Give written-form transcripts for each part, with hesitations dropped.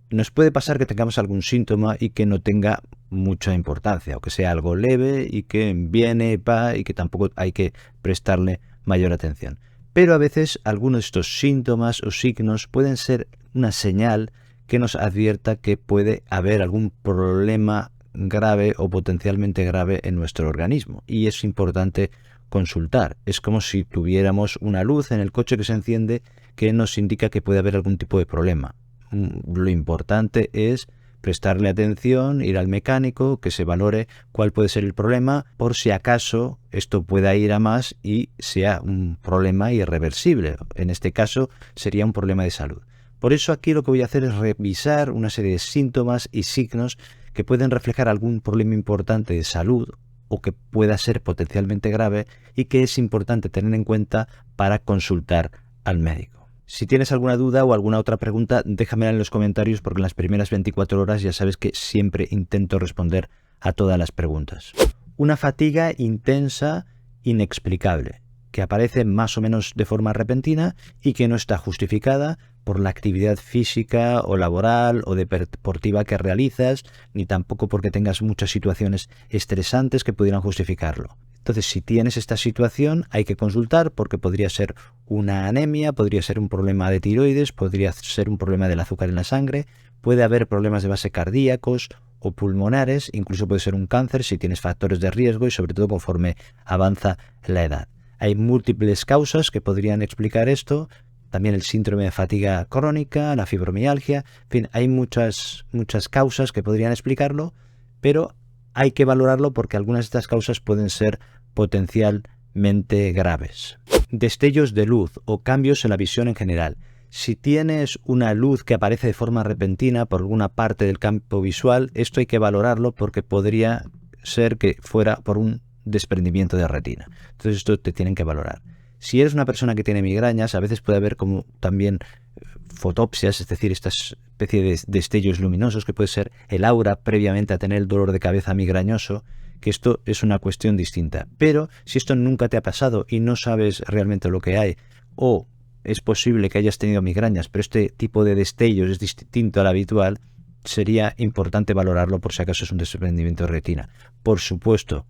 Nos puede pasar que tengamos algún síntoma y que no tenga mucha importancia, o que sea algo leve y que viene, va, y que tampoco hay que prestarle mayor atención. Pero a veces algunos de estos síntomas o signos pueden ser una señal que nos advierta que puede haber algún problema grave o potencialmente grave en nuestro organismo, y es importante consultar. Es como si tuviéramos una luz en el coche que se enciende que nos indica que puede haber algún tipo de problema. Lo importante es prestarle atención, ir al mecánico, que se valore cuál puede ser el problema, por si acaso esto pueda ir a más y sea un problema irreversible. En este caso sería un problema de salud. Por eso aquí lo que voy a hacer es revisar una serie de síntomas y signos que pueden reflejar algún problema importante de salud o que pueda ser potencialmente grave y que es importante tener en cuenta para consultar al médico. Si tienes alguna duda o alguna otra pregunta, déjamela en los comentarios, porque en las primeras 24 horas ya sabes que siempre intento responder a todas las preguntas. Una fatiga intensa, inexplicable, que aparece más o menos de forma repentina y que no está justificada por la actividad física o laboral o deportiva que realizas, ni tampoco porque tengas muchas situaciones estresantes que pudieran justificarlo. Entonces, si tienes esta situación, hay que consultar, porque podría ser una anemia, podría ser un problema de tiroides, podría ser un problema del azúcar en la sangre, puede haber problemas de base cardíacos o pulmonares, incluso puede ser un cáncer si tienes factores de riesgo y sobre todo conforme avanza la edad. Hay múltiples causas que podrían explicar esto, también el síndrome de fatiga crónica, la fibromialgia, en fin, hay muchas causas que podrían explicarlo, pero hay que valorarlo porque algunas de estas causas pueden ser potencialmente graves. Destellos de luz o cambios en la visión en general. Si tienes una luz que aparece de forma repentina por alguna parte del campo visual, esto hay que valorarlo porque podría ser que fuera por un desprendimiento de retina. Entonces esto te tienen que valorar. Si eres una persona que tiene migrañas, a veces puede haber como también fotopsias, es decir, esta especie de destellos luminosos que puede ser el aura previamente a tener el dolor de cabeza migrañoso, que esto es una cuestión distinta. Pero si esto nunca te ha pasado y no sabes realmente lo que hay, o es posible que hayas tenido migrañas, pero este tipo de destellos es distinto al habitual, sería importante valorarlo por si acaso es un desprendimiento de retina. Por supuesto,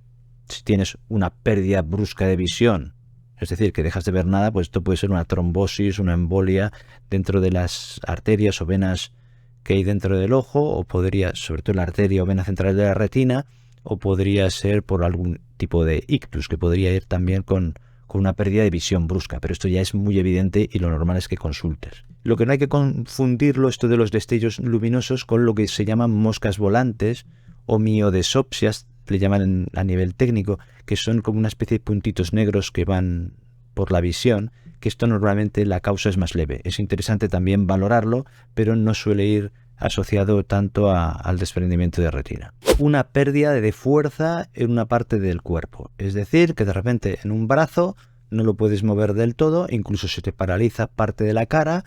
si tienes una pérdida brusca de visión, es decir, que dejas de ver nada, pues esto puede ser una trombosis, una embolia dentro de las arterias o venas que hay dentro del ojo, o podría, sobre todo la arteria o vena central de la retina, o podría ser por algún tipo de ictus, que podría ir también con una pérdida de visión brusca, pero esto ya es muy evidente y lo normal es que consultes. Lo que no hay que confundirlo, esto de los destellos luminosos, con lo que se llaman moscas volantes o miodesopsias, le llaman a nivel técnico, que son como una especie de puntitos negros que van por la visión, que esto normalmente la causa es más leve. Es interesante también valorarlo, pero no suele ir asociado tanto al desprendimiento de retina. Una pérdida de fuerza en una parte del cuerpo, es decir, que de repente en un brazo no lo puedes mover del todo, incluso se te paraliza parte de la cara,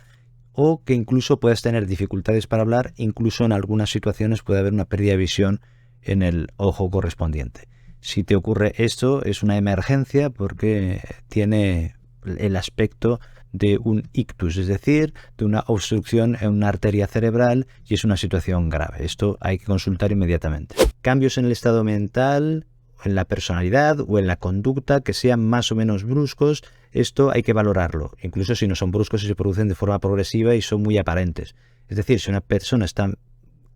o que incluso puedes tener dificultades para hablar, incluso en algunas situaciones puede haber una pérdida de visión en el ojo correspondiente. Si te ocurre esto, es una emergencia porque tiene el aspecto de un ictus, es decir, de una obstrucción en una arteria cerebral, y es una situación grave. Esto hay que consultar inmediatamente. Cambios en el estado mental, en la personalidad o en la conducta que sean más o menos bruscos, esto hay que valorarlo, incluso si no son bruscos y se producen de forma progresiva y son muy aparentes. Es decir, si una persona está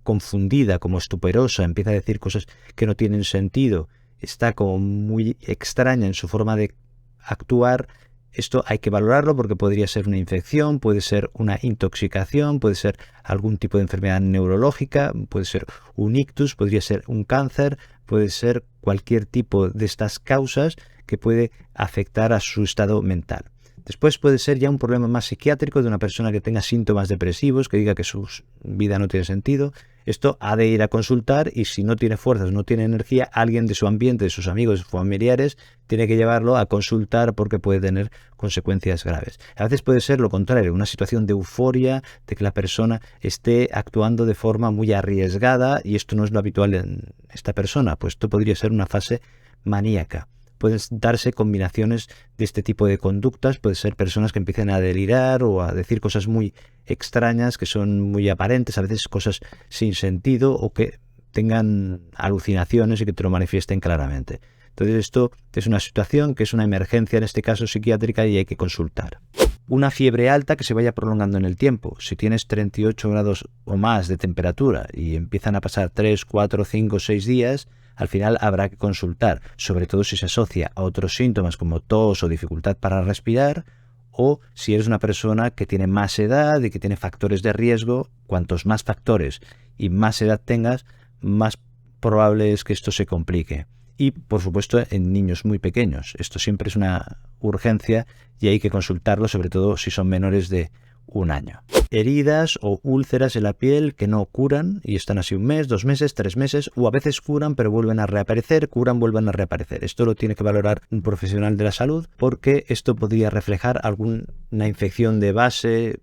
confundida, como estuperosa, empieza a decir cosas que no tienen sentido, está como muy extraña en su forma de actuar, esto hay que valorarlo porque podría ser una infección, puede ser una intoxicación, puede ser algún tipo de enfermedad neurológica, puede ser un ictus, podría ser un cáncer, puede ser cualquier tipo de estas causas que puede afectar a su estado mental. Después puede ser ya un problema más psiquiátrico de una persona que tenga síntomas depresivos, que diga que su vida no tiene sentido. Esto ha de ir a consultar, y si no tiene fuerzas, no tiene energía, alguien de su ambiente, de sus amigos, de sus familiares, tiene que llevarlo a consultar porque puede tener consecuencias graves. A veces puede ser lo contrario, una situación de euforia, de que la persona esté actuando de forma muy arriesgada, y esto no es lo habitual en esta persona, pues esto podría ser una fase maníaca. pueden darse combinaciones de este tipo de conductas. Puede ser personas que empiecen a delirar o a decir cosas muy extrañas, que son muy aparentes, a veces cosas sin sentido, o que tengan alucinaciones y que te lo manifiesten claramente. Entonces esto es una situación que es una emergencia, en este caso psiquiátrica, y hay que consultar. Una fiebre alta que se vaya prolongando en el tiempo. Si tienes 38 grados o más de temperatura y empiezan a pasar 3, 4, 5, 6 días, al final habrá que consultar, sobre todo si se asocia a otros síntomas como tos o dificultad para respirar, o si eres una persona que tiene más edad y que tiene factores de riesgo. Cuantos más factores y más edad tengas, más probable es que esto se complique. Y, por supuesto, en niños muy pequeños. Esto siempre es una urgencia y hay que consultarlo, sobre todo si son menores de 1 año. Heridas o úlceras en la piel que no curan y están así 1 mes, 2 meses, 3 meses, o a veces curan pero vuelven a reaparecer, curan, vuelven a reaparecer. Esto lo tiene que valorar un profesional de la salud, porque esto podría reflejar alguna infección de base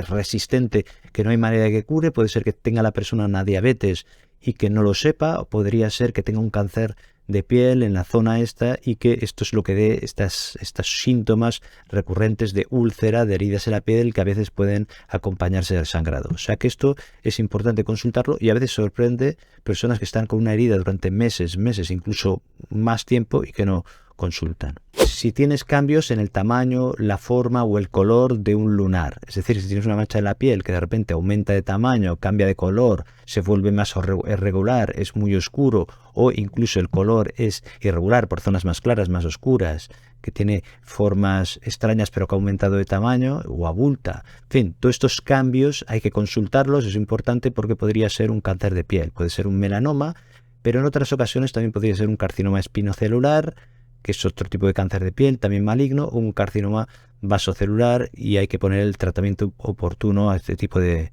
resistente que no hay manera de que cure. Puede ser que tenga la persona una diabetes y que no lo sepa, o podría ser que tenga un cáncer de piel en la zona esta y que esto es lo que dé estos síntomas recurrentes de úlcera, de heridas en la piel, que a veces pueden acompañarse del sangrado. O sea que esto es importante consultarlo, y a veces sorprende personas que están con una herida durante meses, incluso más tiempo, y que no consultan. Si tienes cambios en el tamaño, la forma o el color de un lunar, es decir, si tienes una mancha en la piel que de repente aumenta de tamaño, cambia de color, se vuelve más irregular, es muy oscuro, o incluso el color es irregular por zonas más claras, más oscuras, que tiene formas extrañas pero que ha aumentado de tamaño o abulta. En fin, todos estos cambios hay que consultarlos, es importante, porque podría ser un cáncer de piel, puede ser un melanoma, pero en otras ocasiones también podría ser un carcinoma espinocelular, que es otro tipo de cáncer de piel, también maligno, o un carcinoma vasocelular, y hay que poner el tratamiento oportuno a este tipo de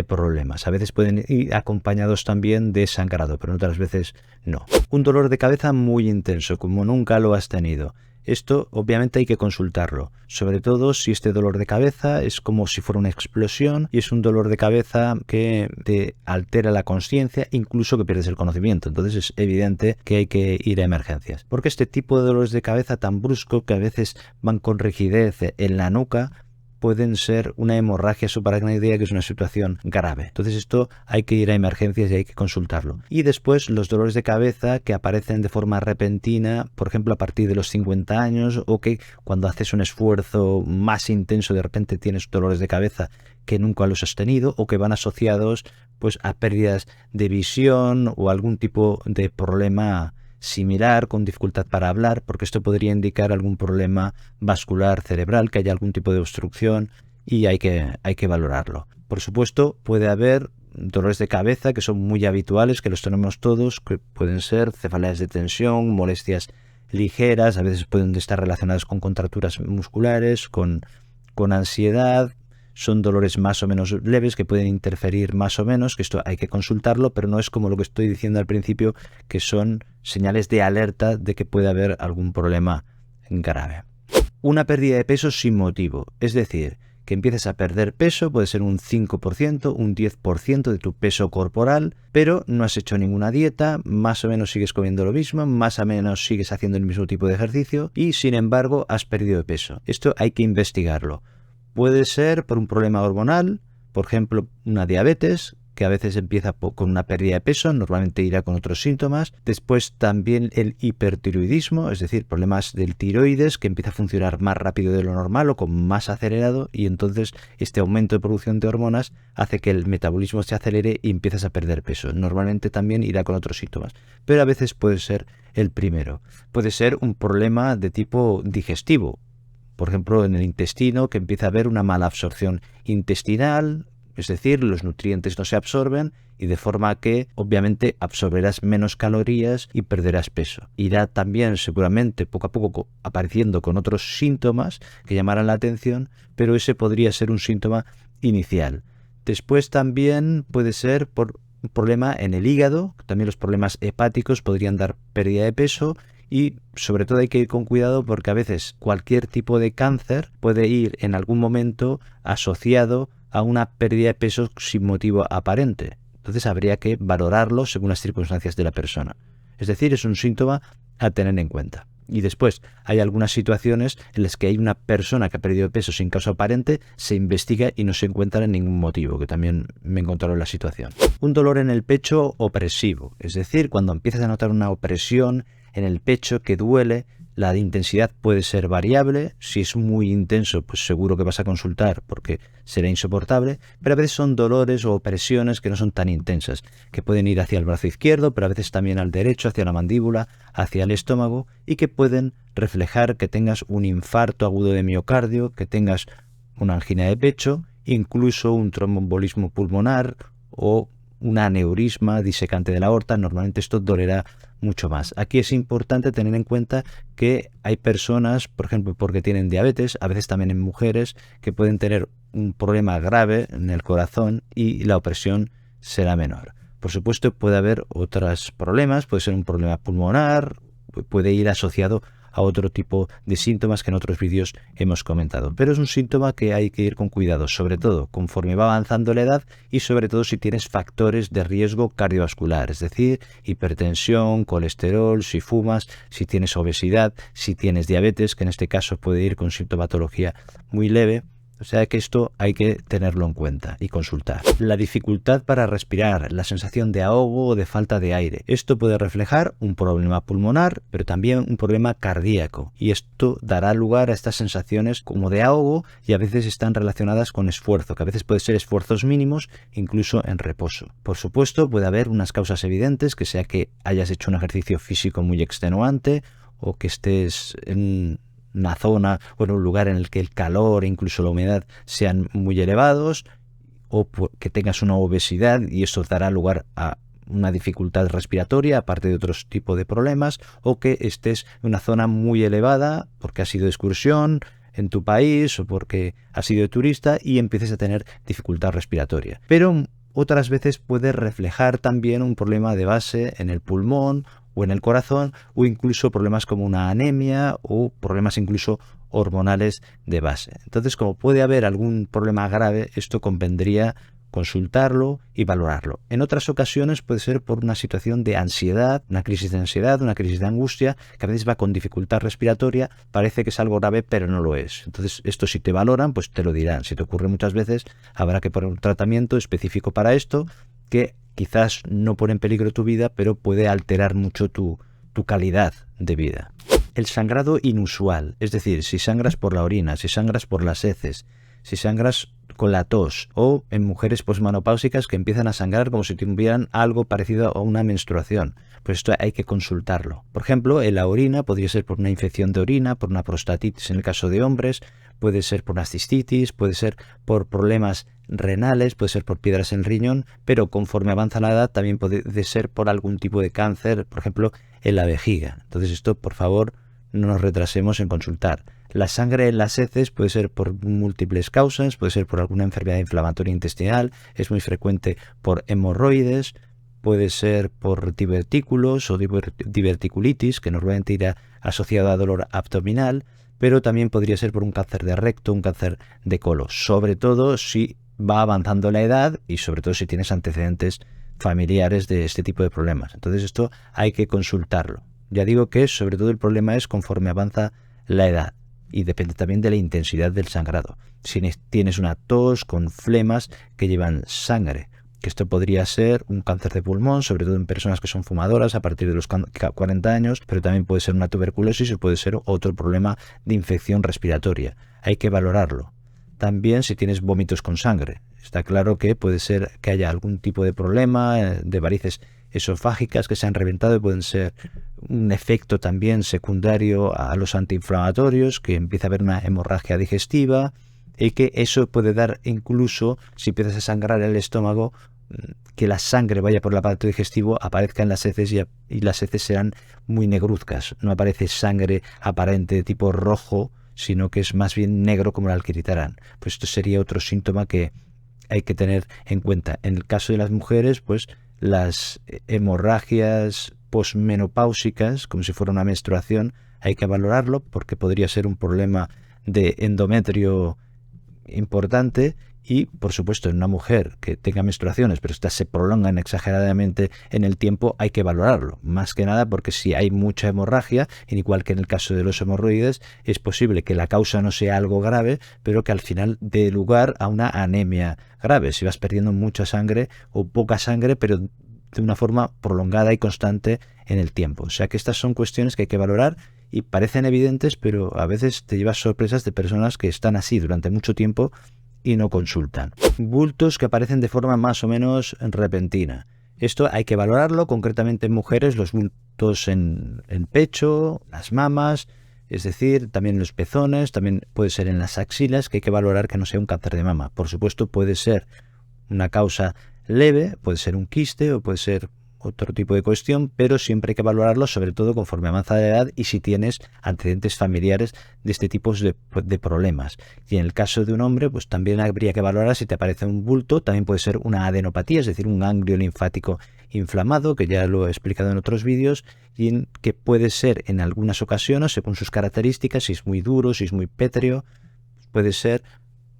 problemas. A veces pueden ir acompañados también de sangrado, pero otras veces no. Un dolor de cabeza muy intenso, como nunca lo has tenido. Esto obviamente hay que consultarlo, sobre todo si este dolor de cabeza es como si fuera una explosión y es un dolor de cabeza que te altera la consciencia, incluso que pierdes el conocimiento. Entonces es evidente que hay que ir a emergencias, porque este tipo de dolores de cabeza tan brusco, que a veces van con rigidez en la nuca, pueden ser una hemorragia subaracnoidea, que es una situación grave. Entonces esto hay que ir a emergencias y hay que consultarlo. Y después los dolores de cabeza que aparecen de forma repentina, por ejemplo a partir de los 50 años, o que cuando haces un esfuerzo más intenso de repente tienes dolores de cabeza que nunca los has tenido, o que van asociados pues a pérdidas de visión o algún tipo de problema similar, con dificultad para hablar, porque esto podría indicar algún problema vascular cerebral, que haya algún tipo de obstrucción, y hay que valorarlo. Por supuesto, puede haber dolores de cabeza que son muy habituales, que los tenemos todos, que pueden ser cefaleas de tensión, molestias ligeras, a veces pueden estar relacionadas con contracturas musculares, con ansiedad. Son dolores más o menos leves que pueden interferir más o menos, que esto hay que consultarlo, pero no es como lo que estoy diciendo al principio, que son señales de alerta de que puede haber algún problema grave. Una pérdida de peso sin motivo, es decir, que empieces a perder peso, puede ser un 5%, un 10% de tu peso corporal, pero no has hecho ninguna dieta, más o menos sigues comiendo lo mismo, más o menos sigues haciendo el mismo tipo de ejercicio y sin embargo has perdido de peso. Esto hay que investigarlo. Puede ser por un problema hormonal, por ejemplo, una diabetes, que a veces empieza con una pérdida de peso, normalmente irá con otros síntomas. Después también el hipertiroidismo, es decir, problemas del tiroides, que empieza a funcionar más rápido de lo normal o con más acelerado, y entonces este aumento de producción de hormonas hace que el metabolismo se acelere y empiezas a perder peso. Normalmente también irá con otros síntomas, pero a veces puede ser el primero. Puede ser un problema de tipo digestivo, por ejemplo, en el intestino, que empieza a haber una mala absorción intestinal, es decir, los nutrientes no se absorben y de forma que obviamente absorberás menos calorías y perderás peso. Irá también seguramente poco a poco apareciendo con otros síntomas que llamarán la atención, pero ese podría ser un síntoma inicial. Después también puede ser por un problema en el hígado, también los problemas hepáticos podrían dar pérdida de peso. Y sobre todo hay que ir con cuidado, porque a veces cualquier tipo de cáncer puede ir en algún momento asociado a una pérdida de peso sin motivo aparente. Entonces habría que valorarlo según las circunstancias de la persona. Es decir, es un síntoma a tener en cuenta. Y después hay algunas situaciones en las que hay una persona que ha perdido peso sin causa aparente, se investiga y no se encuentra ningún motivo, que también me encontraron en la situación. Un dolor en el pecho opresivo, es decir, cuando empiezas a notar una opresión en el pecho que duele. La intensidad puede ser variable, si es muy intenso pues seguro que vas a consultar porque será insoportable, pero a veces son dolores o opresiones que no son tan intensas, que pueden ir hacia el brazo izquierdo, pero a veces también al derecho, hacia la mandíbula, hacia el estómago, y que pueden reflejar que tengas un infarto agudo de miocardio, que tengas una angina de pecho, incluso un tromboembolismo pulmonar o un aneurisma disecante de la aorta. Normalmente esto dolerá mucho más. Aquí es importante tener en cuenta que hay personas, por ejemplo, porque tienen diabetes, a veces también en mujeres, que pueden tener un problema grave en el corazón y la opresión será menor. Por supuesto, puede haber otros problemas, puede ser un problema pulmonar, puede ir asociado a otro tipo de síntomas que en otros vídeos hemos comentado. Pero es un síntoma que hay que ir con cuidado, sobre todo conforme va avanzando la edad y sobre todo si tienes factores de riesgo cardiovascular, es decir, hipertensión, colesterol, si fumas, si tienes obesidad, si tienes diabetes, que en este caso puede ir con sintomatología muy leve. O sea que esto hay que tenerlo en cuenta y consultar. La dificultad para respirar, la sensación de ahogo o de falta de aire. Esto puede reflejar un problema pulmonar, pero también un problema cardíaco. Y esto dará lugar a estas sensaciones como de ahogo y a veces están relacionadas con esfuerzo, que a veces puede ser esfuerzos mínimos, incluso en reposo. Por supuesto, puede haber unas causas evidentes, que sea que hayas hecho un ejercicio físico muy extenuante o que estés en una zona o en un lugar en el que el calor e incluso la humedad sean muy elevados, o que tengas una obesidad y esto dará lugar a una dificultad respiratoria, aparte de otros tipos de problemas, o que estés en una zona muy elevada porque has ido de excursión en tu país o porque has ido de turista y empieces a tener dificultad respiratoria. Pero otras veces puede reflejar también un problema de base en el pulmón o en el corazón, o incluso problemas como una anemia o problemas incluso hormonales de base. Entonces, como puede haber algún problema grave, esto convendría consultarlo y valorarlo. En otras ocasiones puede ser por una situación de ansiedad, una crisis de ansiedad, una crisis de angustia, que a veces va con dificultad respiratoria, parece que es algo grave, pero no lo es. Entonces, esto si te valoran, pues te lo dirán. Si te ocurre muchas veces, habrá que poner un tratamiento específico para esto, que quizás no pone en peligro tu vida, pero puede alterar mucho tu calidad de vida. El sangrado inusual, es decir, si sangras por la orina, si sangras por las heces, si sangras con la tos, o en mujeres posmenopáusicas que empiezan a sangrar como si tuvieran algo parecido a una menstruación, pues esto hay que consultarlo. Por ejemplo, en la orina podría ser por una infección de orina, por una prostatitis en el caso de hombres, puede ser por una cistitis, puede ser por problemas renales, puede ser por piedras en el riñón, pero conforme avanza la edad también puede ser por algún tipo de cáncer, por ejemplo, en la vejiga. Entonces esto, por favor, no nos retrasemos en consultar. La sangre en las heces puede ser por múltiples causas, puede ser por alguna enfermedad inflamatoria intestinal, es muy frecuente por hemorroides, puede ser por divertículos o diverticulitis, que normalmente irá asociado a dolor abdominal, pero también podría ser por un cáncer de recto, un cáncer de colon, sobre todo si va avanzando la edad y sobre todo si tienes antecedentes familiares de este tipo de problemas. Entonces esto hay que consultarlo. Ya digo que sobre todo el problema es conforme avanza la edad y depende también de la intensidad del sangrado. Si tienes una tos con flemas que llevan sangre, que esto podría ser un cáncer de pulmón, sobre todo en personas que son fumadoras a partir de los 40 años, pero también puede ser una tuberculosis o puede ser otro problema de infección respiratoria. Hay que valorarlo. También si tienes vómitos con sangre. Está claro que puede ser que haya algún tipo de problema de varices esofágicas que se han reventado y pueden ser un efecto también secundario a los antiinflamatorios, que empieza a haber una hemorragia digestiva y que eso puede dar incluso, si empiezas a sangrar el estómago, que la sangre vaya por el aparato digestivo, aparezca en las heces y las heces serán muy negruzcas. No aparece sangre aparente de tipo rojo, sino que es más bien negro como el alquiritarán. Pues esto sería otro síntoma que hay que tener en cuenta. En el caso de las mujeres, pues las hemorragias posmenopáusicas, como si fuera una menstruación, hay que valorarlo porque podría ser un problema de endometrio importante Y, por supuesto, en una mujer que tenga menstruaciones, pero estas se prolongan exageradamente en el tiempo, hay que valorarlo. Más que nada porque si hay mucha hemorragia, igual que en el caso de los hemorroides, es posible que la causa no sea algo grave, pero que al final dé lugar a una anemia grave. Si vas perdiendo mucha sangre o poca sangre, pero de una forma prolongada y constante en el tiempo. O sea que estas son cuestiones que hay que valorar y parecen evidentes, pero a veces te llevas sorpresas de personas que están así durante mucho tiempo y no consultan. Bultos que aparecen de forma más o menos repentina. Esto hay que valorarlo, concretamente en mujeres, los bultos en el pecho, las mamas, es decir, también en los pezones, también puede ser en las axilas, que hay que valorar que no sea un cáncer de mama. Por supuesto, puede ser una causa leve, puede ser un quiste o puede ser otro tipo de cuestión, pero siempre hay que valorarlo, sobre todo conforme avanza la edad y si tienes antecedentes familiares de este tipo de problemas. Y en el caso de un hombre, pues también habría que valorar si te aparece un bulto, también puede ser una adenopatía, es decir, un ganglio linfático inflamado, que ya lo he explicado en otros vídeos, y que puede ser en algunas ocasiones, según sus características, si es muy duro, si es muy pétreo, puede ser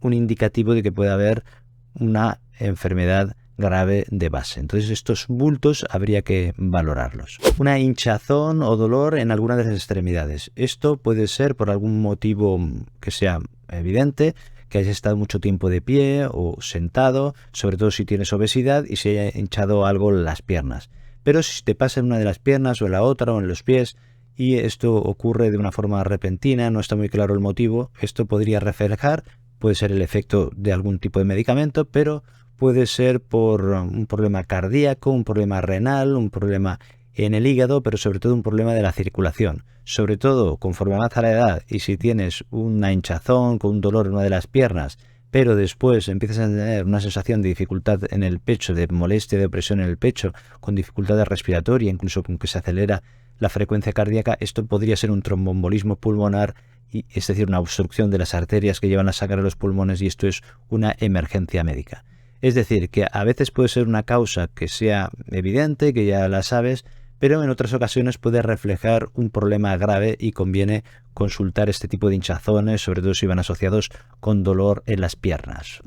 un indicativo de que puede haber una enfermedad grave de base. Entonces estos bultos habría que valorarlos. Una hinchazón o dolor en alguna de las extremidades. Esto puede ser por algún motivo que sea evidente, que hayas estado mucho tiempo de pie o sentado, sobre todo si tienes obesidad y se haya hinchado algo las piernas. Pero si te pasa en una de las piernas o en la otra o en los pies y esto ocurre de una forma repentina, no está muy claro el motivo, esto podría reflejar, puede ser el efecto de algún tipo de medicamento, pero puede ser por un problema cardíaco, un problema renal, un problema en el hígado, pero sobre todo un problema de la circulación. Sobre todo conforme avanza la edad y si tienes una hinchazón con un dolor en una de las piernas, pero después empiezas a tener una sensación de dificultad en el pecho, de molestia, de opresión en el pecho, con dificultad respiratoria, incluso con que se acelera la frecuencia cardíaca, esto podría ser un tromboembolismo pulmonar, es decir, una obstrucción de las arterias que llevan la sangre a los pulmones y esto es una emergencia médica. Es decir, que a veces puede ser una causa que sea evidente, que ya la sabes, pero en otras ocasiones puede reflejar un problema grave y conviene consultar este tipo de hinchazones, sobre todo si van asociados con dolor en las piernas,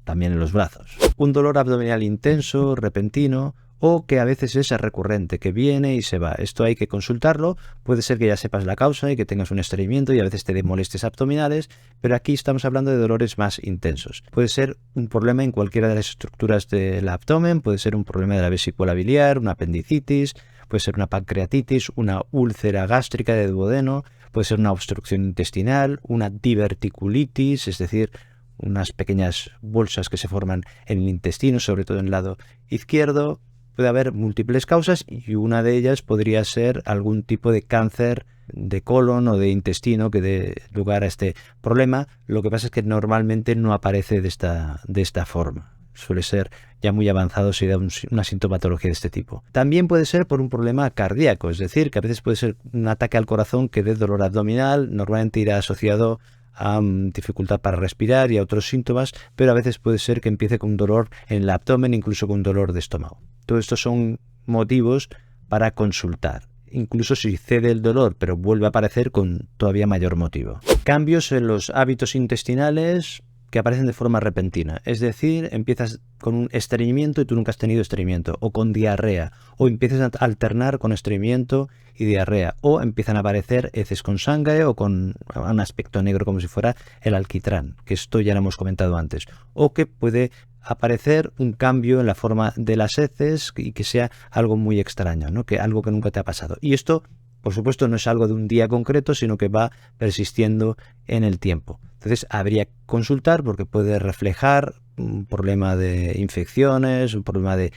también en los brazos. Un dolor abdominal intenso, repentino, o que a veces es recurrente, que viene y se va. Esto hay que consultarlo, puede ser que ya sepas la causa y que tengas un estreñimiento y a veces te dé molestias abdominales, pero aquí estamos hablando de dolores más intensos. Puede ser un problema en cualquiera de las estructuras del abdomen, puede ser un problema de la vesícula biliar, una apendicitis, puede ser una pancreatitis, una úlcera gástrica de duodeno, puede ser una obstrucción intestinal, una diverticulitis, es decir, unas pequeñas bolsas que se forman en el intestino, sobre todo en el lado izquierdo. Puede haber múltiples causas y una de ellas podría ser algún tipo de cáncer de colon o de intestino que dé lugar a este problema. Lo que pasa es que normalmente no aparece de esta forma. Suele ser ya muy avanzado si da una sintomatología de este tipo. También puede ser por un problema cardíaco, es decir, que a veces puede ser un ataque al corazón que dé dolor abdominal, normalmente irá asociado a dificultad para respirar y a otros síntomas, pero a veces puede ser que empiece con un dolor en el abdomen, incluso con dolor de estómago. Todo esto son motivos para consultar, incluso si cede el dolor, pero vuelve a aparecer con todavía mayor motivo. Cambios en los hábitos intestinales que aparecen de forma repentina, es decir, empiezas con un estreñimiento y tú nunca has tenido estreñimiento, o con diarrea, o empiezas a alternar con estreñimiento y diarrea, o empiezan a aparecer heces con sangre o con un aspecto negro como si fuera el alquitrán, que esto ya lo hemos comentado antes, o que puede aparecer un cambio en la forma de las heces y que sea algo muy extraño, ¿no? Que algo que nunca te ha pasado. Y esto, por supuesto, no es algo de un día concreto, sino que va persistiendo en el tiempo. Entonces habría que consultar porque puede reflejar un problema de infecciones, un problema de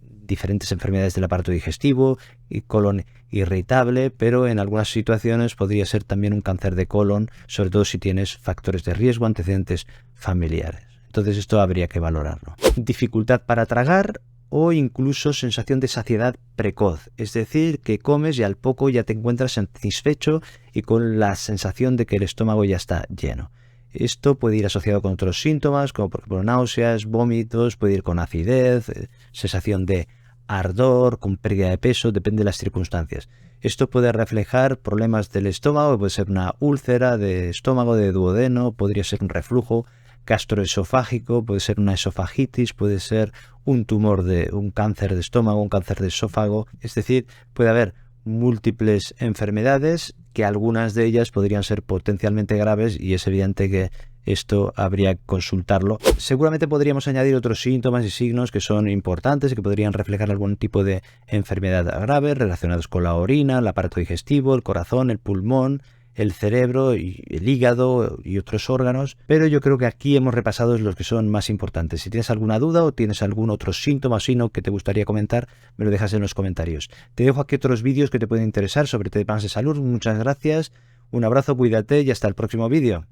diferentes enfermedades del aparato digestivo y colon irritable, pero en algunas situaciones podría ser también un cáncer de colon, sobre todo si tienes factores de riesgo, antecedentes familiares. Entonces esto habría que valorarlo. Dificultad para tragar o incluso sensación de saciedad precoz, es decir, que comes y al poco ya te encuentras satisfecho y con la sensación de que el estómago ya está lleno. Esto puede ir asociado con otros síntomas, como por ejemplo náuseas, vómitos, puede ir con acidez, sensación de ardor, con pérdida de peso, depende de las circunstancias. Esto puede reflejar problemas del estómago, puede ser una úlcera de estómago, de duodeno, podría ser un reflujo gastroesofágico, puede ser una esofagitis, puede ser un tumor de un cáncer de estómago, un cáncer de esófago. Es decir, puede haber múltiples enfermedades que algunas de ellas podrían ser potencialmente graves y es evidente que esto habría que consultarlo. Seguramente podríamos añadir otros síntomas y signos que son importantes y que podrían reflejar algún tipo de enfermedad grave relacionados con la orina, el aparato digestivo, el corazón, el pulmón, el cerebro y el hígado y otros órganos, pero yo creo que aquí hemos repasado los que son más importantes. Si tienes alguna duda o tienes algún otro síntoma o signo que te gustaría comentar, me lo dejas en los comentarios. Te dejo aquí otros vídeos que te pueden interesar sobre temas de salud. Muchas gracias, un abrazo, cuídate y hasta el próximo vídeo.